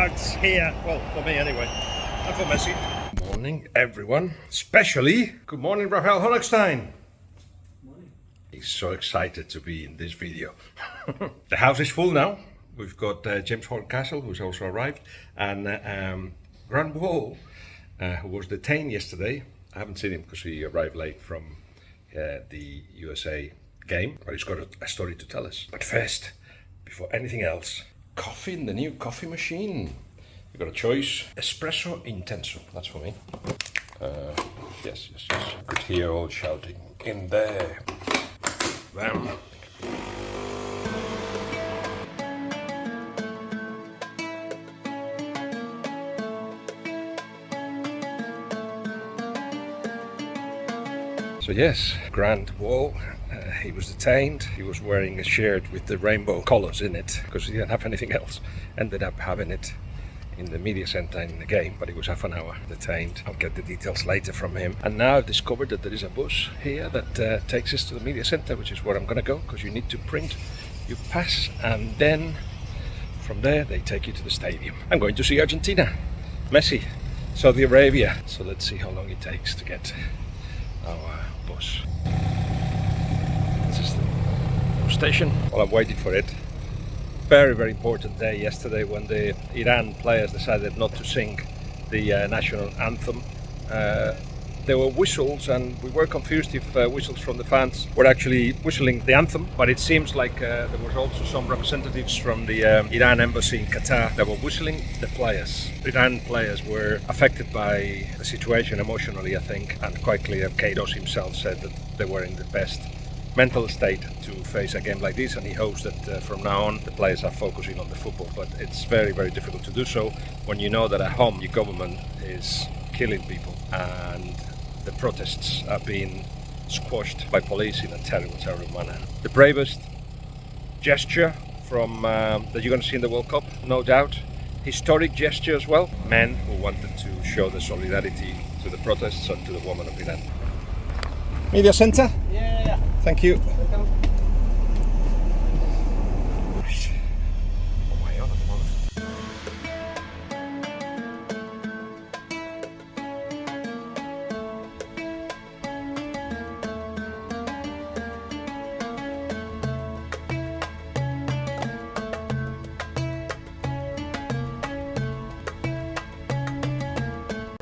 starts here. Well, for me anyway. And for Messi. Good morning, everyone. Especially, good morning, Rafael Honigstein. Morning. He's so excited to be in this video. The house is full now. We've got James Horncastle, who's also arrived, and Grant Wall, who was detained yesterday. I haven't seen him because he arrived late from the USA game, but he's got a story to tell us. But first, before anything else, coffee in the new coffee machine. You've got a choice. Espresso Intenso, that's for me. Yes. I could hear all shouting in there. Bam. So yes, Grant Wall, he was detained. He was wearing a shirt with the rainbow colours in it because he didn't have anything else. Ended up having it in the media centre in the game, but he was half an hour detained. I'll get the details later from him. And now I've discovered that there is a bus here that takes us to the media centre, which is where I'm going to go, because you need to print your pass, and then from there they take you to the stadium. I'm going to see Argentina, Messi, Saudi Arabia. So let's see how long it takes to get our bus. This is the station. Well, I'm waiting for it. Very important day yesterday when the Iran players decided not to sing the national anthem. There were whistles, and we were confused if whistles from the fans were actually whistling the anthem, but it seems like there was also some representatives from the Iran embassy in Qatar that were whistling the players. Iran players were affected by the situation emotionally, I think, and quite clear. Queiroz himself said that they were in the best mental state to face a game like this, and he hopes that from now on the players are focusing on the football. But it's very difficult to do so when you know that at home your government is killing people and the protests are being squashed by police in a terrible manner. The bravest gesture from that you're going to see in the World Cup, no doubt. Historic gesture as well. Men who wanted to show their solidarity to the protests and to the women of Iran. Media Centre? Yeah. Thank you. Welcome. Oh my God,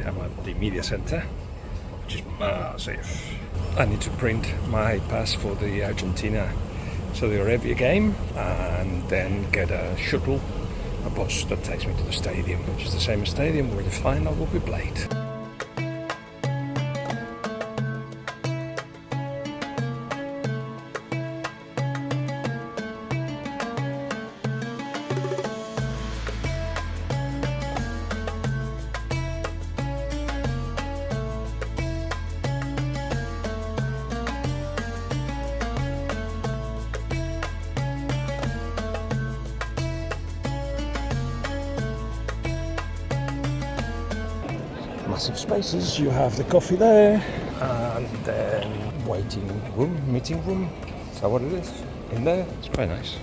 I'm at the media centre, which is massive. I need to print my pass for the Argentina Saudi Arabia game and then get a shuttle, a bus that takes me to the stadium, which is the same stadium where the final will be played. Massive spaces. You have the coffee there, and then waiting room, meeting room. Is that what it is? In there, it's quite nice.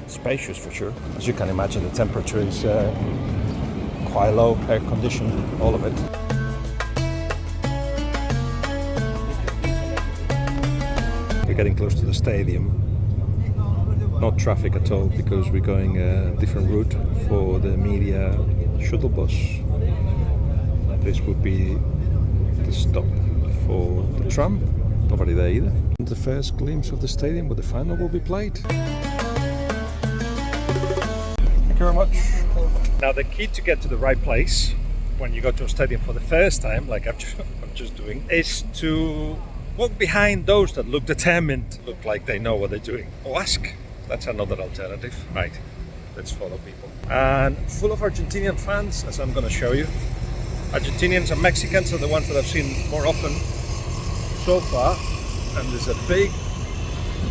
Spacious for sure. As you can imagine, the temperature is quite low, air conditioned, all of it. We're getting close to the stadium. Not traffic at all because we're going a different route for the media shuttle bus. This would be the stop for the tram. Nobody there either. The first glimpse of the stadium where the final will be played. Thank you very much. Now the key to get to the right place when you go to a stadium for the first time, like I'm just doing, is to walk behind those that look determined, look like they know what they're doing. Or ask. That's another alternative. Right, let's follow people. And full of Argentinian fans, as I'm going to show you. Argentinians and Mexicans are the ones that I've seen more often so far, and there's a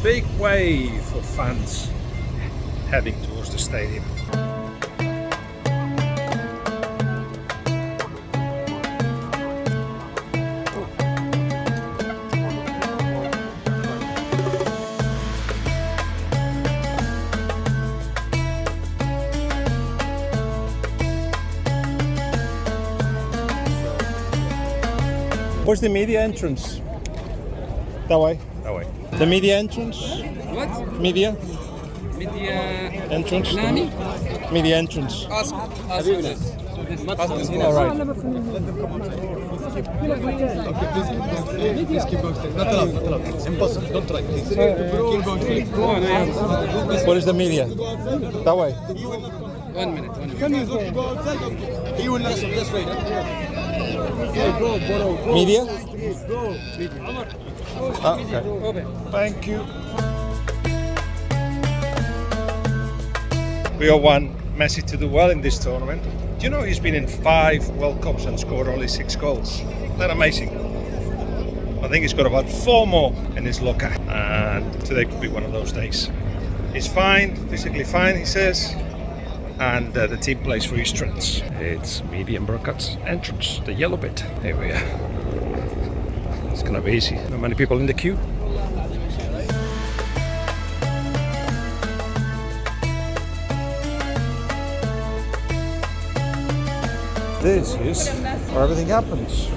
big wave of fans heading towards the stadium. Where's the media entrance? That way. That way. The media entrance? What? Media? Media Entrance? Nani? Media entrance. Ask for this. All right. Please keep going straight. Not allowed. Impossible. Don't try. Please. Keep going straight. Go on, Where is the media? That way. 1 minute. Can you go outside? He will not just wait. Media? Okay. Thank you. We all want Messi to do well in this tournament. Do you know he's been in 5 World Cups and scored only 6 goals? Isn't that amazing? I think he's got about 4 more in his locker, and today could be one of those days. He's fine, physically fine, he says, and the team plays for his strengths. It's Medium Broadcast entrance, the yellow bit. Here we are. It's gonna be easy. Not many people in the queue. This is where everything happens.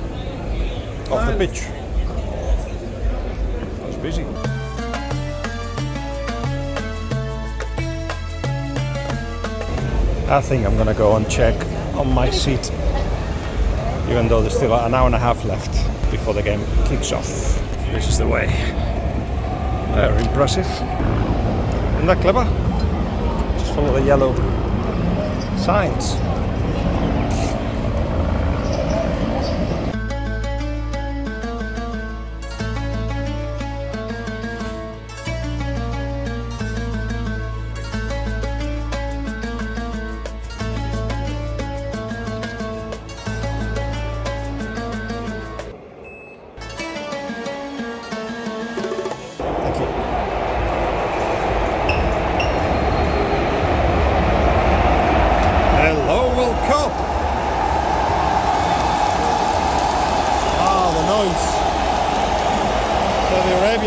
Off the pitch. It's busy. I think I'm gonna go and check on my seat, even though there's still an hour and a half left before the game kicks off. This is the way. Very impressive. Isn't that clever? Just follow the yellow signs.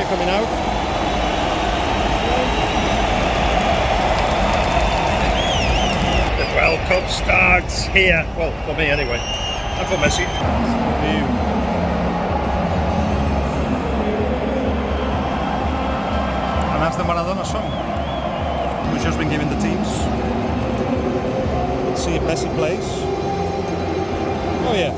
Coming out. The World Cup starts here. Well, for me anyway. And for Messi. And that's the Maradona song, which has been given the teams. Let's see if Messi plays. Oh yeah.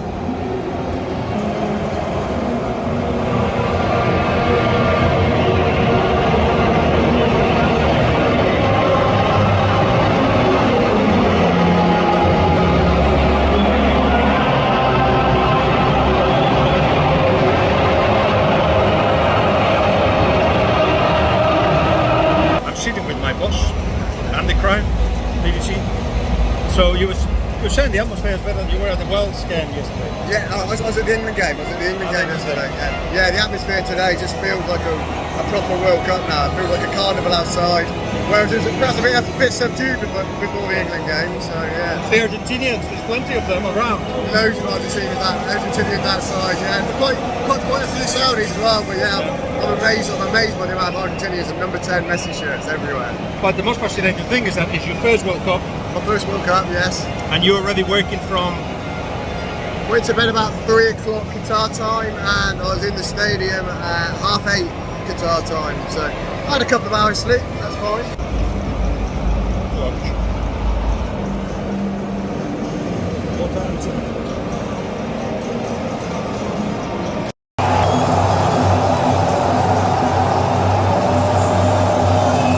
So you were saying the atmosphere is better than you were at the Worlds game yesterday. Yeah, I was at the England game. Yesterday. Yeah, the atmosphere today just feels like a proper World Cup now. It feels like a carnival outside. Whereas it was perhaps a bit subdued before the England game. So yeah. The Argentinians, there's plenty of them around. Loads of Argentinians outside. Yeah, and quite a few Saudis as well. But yeah, I'm amazed by the amount of Argentinians and number 10 Messi shirts everywhere. But the most fascinating thing is that it's your first World Cup. My first World Cup, yes. And you're already working from? Went to bed about 3 o'clock Qatar time, and I was in the stadium at 8:30 Qatar time. So I had a couple of hours sleep, that's fine.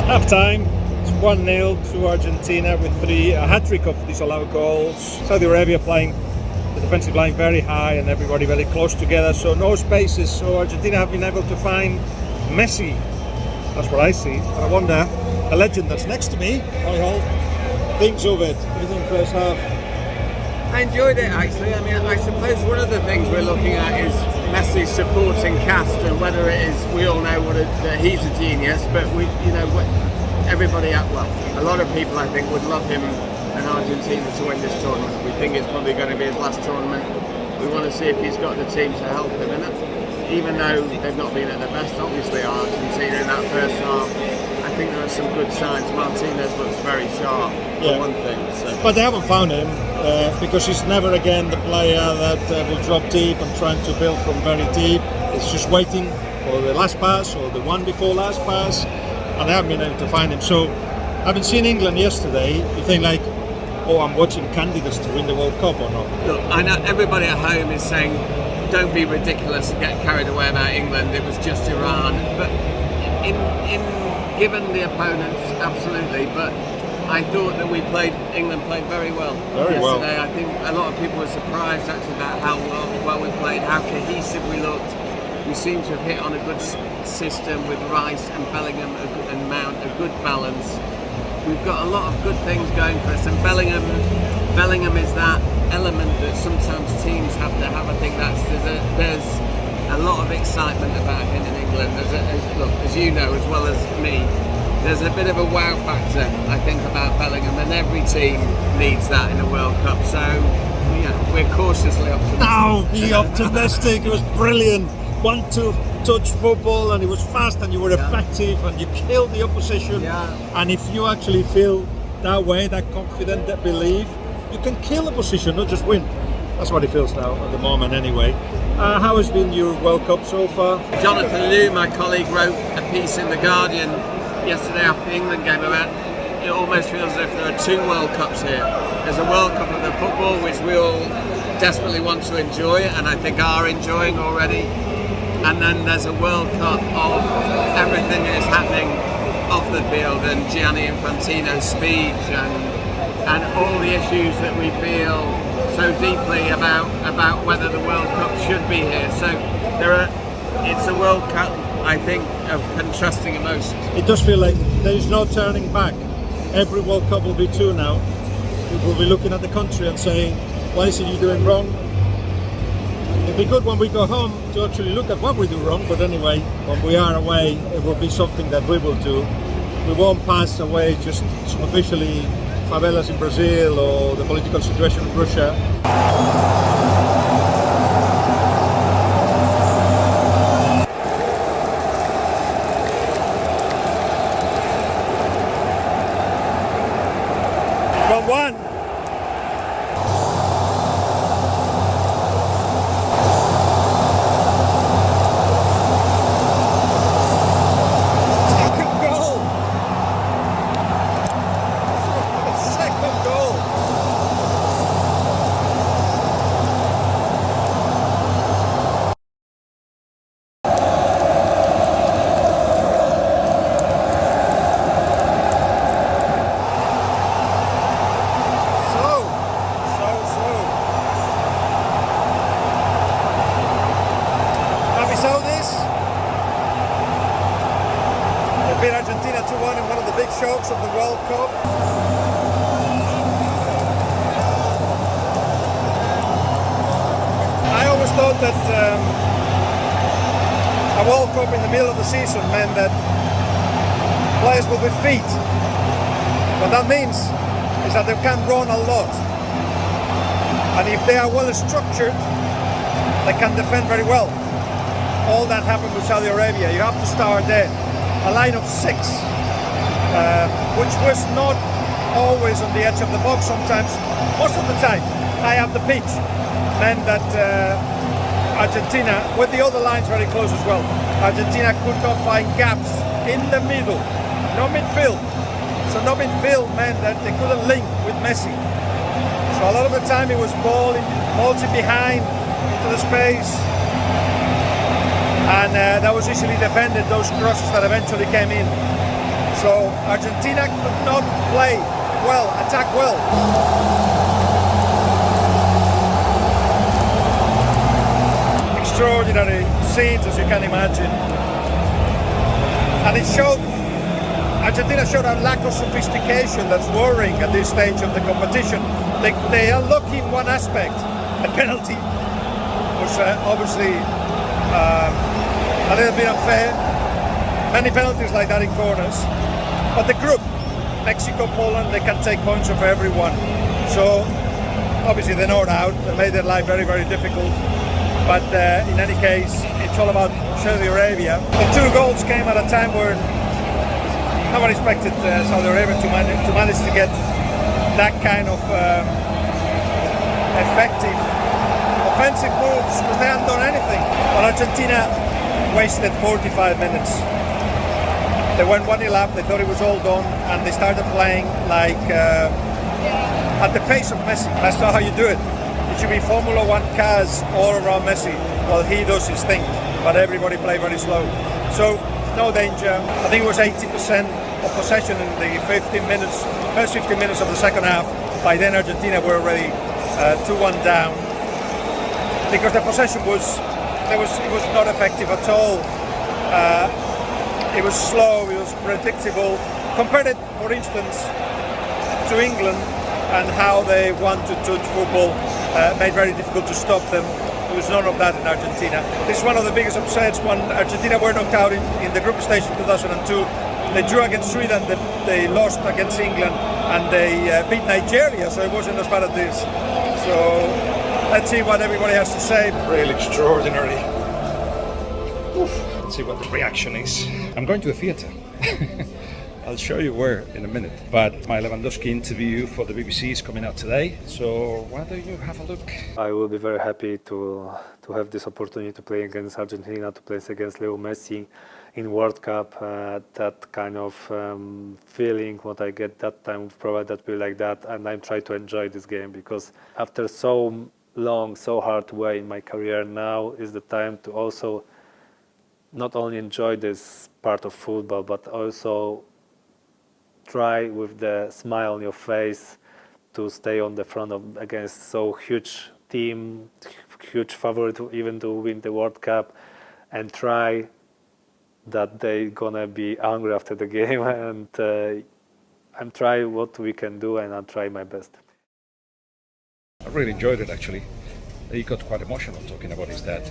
Half time. 1-0 to Argentina with a hat-trick of disallowed goals. Saudi Arabia playing the defensive line very high and everybody very close together, so no spaces. So Argentina have been able to find Messi. That's what I see. And I wonder, the legend that's next to me, Ollie Holt, thinks of it. What do you think first half? I enjoyed it actually. I mean, I suppose one of the things we're looking at is Messi's supporting cast, and whether it is, we all know that he's a genius, but everybody a lot of people I think would love him and Argentina to win this tournament. We think it's probably going to be his last tournament. We want to see if he's got the team to help him in it. Even though they've not been at their best, obviously Argentina in that first half. I think there are some good signs. Martinez looks very sharp, for one thing. So. But they haven't found him because he's never again the player that will drop deep and trying to build from very deep. It's just waiting for the last pass or the one before last pass, and they haven't been able to find him. So I've been seeing England yesterday. You think like, oh, I'm watching candidates to win the World Cup or not? Look, I know everybody at home is saying, don't be ridiculous and get carried away about England. It was just Iran, but in given the opponents, absolutely. But I thought that England played very well yesterday. I think a lot of people were surprised actually about how well we played, how cohesive we looked. We seem to have hit on a good system with Rice and Bellingham and Mount, a good balance. We've got a lot of good things going for us, and Bellingham is that element that sometimes teams have to have. I think there's a lot of excitement about him in England. Look, as you know as well as me, there's a bit of a wow factor, I think, about Bellingham, and every team needs that in a World Cup. So, we're cautiously optimistic. No, be optimistic. It was brilliant. 1-2 touch football, and it was fast, and you were effective, and you killed the opposition. And if you actually feel that way, that confident, that belief, you can kill the opposition, not just win. That's what it feels now at the moment anyway. How has been your World Cup so far? Jonathan Liu, my colleague, wrote a piece in The Guardian yesterday after the England game about it almost feels as if there are two World Cups here. There's a World Cup of the football which we all desperately want to enjoy, and I think are enjoying already. And then there's a World Cup of everything that is happening off the field, and Gianni Infantino's speech, and all the issues that we feel so deeply about whether the World Cup should be here. So it's a World Cup, I think, of contrasting emotions. It does feel like there is no turning back. Every World Cup will be two now. We will be looking at the country and saying, what is it you're doing wrong? It'd be good when we go home to actually look at what we do wrong, but anyway, when we are away, it will be something that we will do. We won't pass away just superficially favelas in Brazil or the political situation in Russia. One. Beat Argentina 2-1 in one of the big shocks of the World Cup. I always thought that a World Cup in the middle of the season meant that players will be fit. What that means is that they can run a lot. And if they are well structured, they can defend very well. All that happened with Saudi Arabia. You have to start there. A line of six, which was not always on the edge of the box sometimes, most of the time, high up the pitch, meant that Argentina, with the other lines very close as well, Argentina could not find gaps in the middle, no midfield. So no midfield meant that they couldn't link with Messi. So a lot of the time it was balls in behind, into the space, and that was easily defended, those crosses that eventually came in. So Argentina could not play well, attack well. Extraordinary scenes, as you can imagine. And it showed, Argentina showed a lack of sophistication that's worrying at this stage of the competition. They are lucky in one aspect. The penalty was obviously a little bit unfair. Many penalties like that in corners. But the group, Mexico, Poland, they can take points of everyone. So obviously they're not out. They made their life very, very difficult. But in any case, it's all about Saudi Arabia. The two goals came at a time where no one expected Saudi Arabia to manage to get that kind of effective offensive moves, because they hadn't done anything. But Argentina wasted 45 minutes. They went 1-0 up, they thought it was all done, and they started playing like at the pace of Messi. That's not how you do it. It should be Formula 1 cars all around Messi while he does his thing, but everybody play very slow. So no danger. I think it was 80% of possession in the first 15 minutes of the second half. By then Argentina were already 2-1 down, because the possession was not effective at all. It was slow, it was predictable. Compared it, for instance, to England and how they want to touch football, made very difficult to stop them. There was none of that in Argentina. This is one of the biggest upsets when Argentina were knocked out in the group stage in 2002. They drew against Sweden, they lost against England, and they beat Nigeria, so it wasn't as bad as this. So let's see what everybody has to say. Really extraordinary. Oof. Let's see what the reaction is. I'm going to the theatre. I'll show you where in a minute. But my Lewandowski interview for the BBC is coming out today. So why don't you have a look? I will be very happy to have this opportunity to play against Argentina, to play against Leo Messi in World Cup. That kind of feeling what I get that time, probably that will be like that. And I'm trying to enjoy this game, because after so long, so hard way in my career, now is the time to also not only enjoy this part of football, but also try with the smile on your face to stay on the front of against so huge team, huge favorite even to win the World Cup, and try that they gonna be hungry after the game, and I'm try what we can do, and I'll try my best. I really enjoyed it actually. He got quite emotional talking about his dad,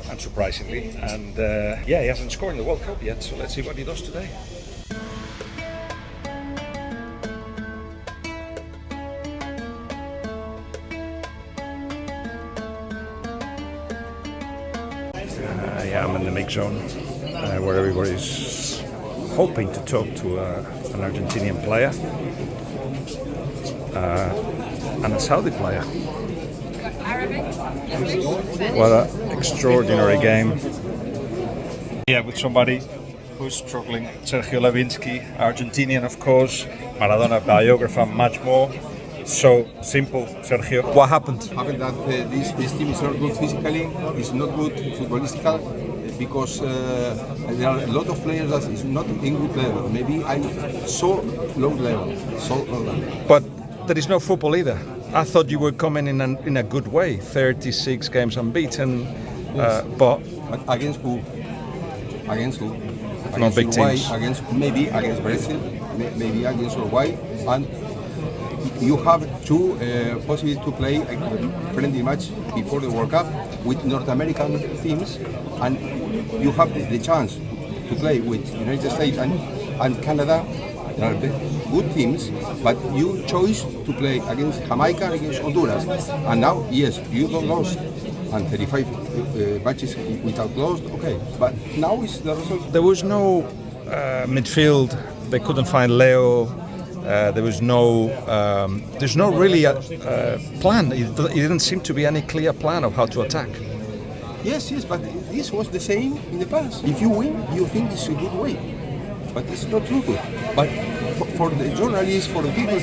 unsurprisingly, and yeah, he hasn't scored in the World Cup yet, so let's see what he does today. Yeah, I'm in the mix zone, where everybody's hoping to talk to an Argentinian player and a Saudi player. What an extraordinary game. Yeah, with somebody who's struggling. Sergio Lewinsky, Argentinian of course, Maradona biographer much more. So simple, Sergio. What happened? Happened that this team is not good physically, it's not good footballistical, because there are a lot of players that is not in good level. Maybe I'm so low level. But there is no football either. I thought you were coming in a good way. 36 games unbeaten, yes. But against who? Against who? Not big Uruguay, teams. Maybe against Brazil, maybe against Uruguay, and you have two possibility to play a friendly match before the World Cup with North American teams, and you have the chance to play with United States and Canada. They are good teams, but you chose to play against Jamaica and against Honduras, and now yes, you got lost, and 35 matches without loss. Okay, but now is the result. there was no midfield. They couldn't find Leo. There's no really a plan. It didn't seem to be any clear plan of how to attack. Yes, but this was the same in the past. If you win, you think it's a good way, but it's not true. But for the journalists, for the people,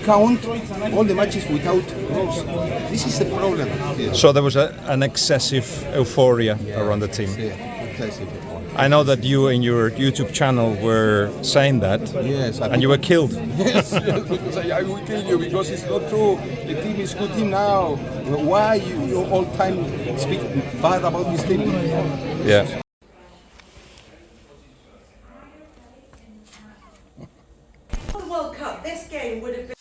count all the matches without goals. This is the problem. Yeah. So there was an excessive euphoria around the team. Yeah, excessive. I know that you in your YouTube channel were saying that, Yes, and you were killed. Yes, because I will kill you, because it's not true. The team is good team now. Why you all time speak bad about this team? Yeah. World Cup, this game would have been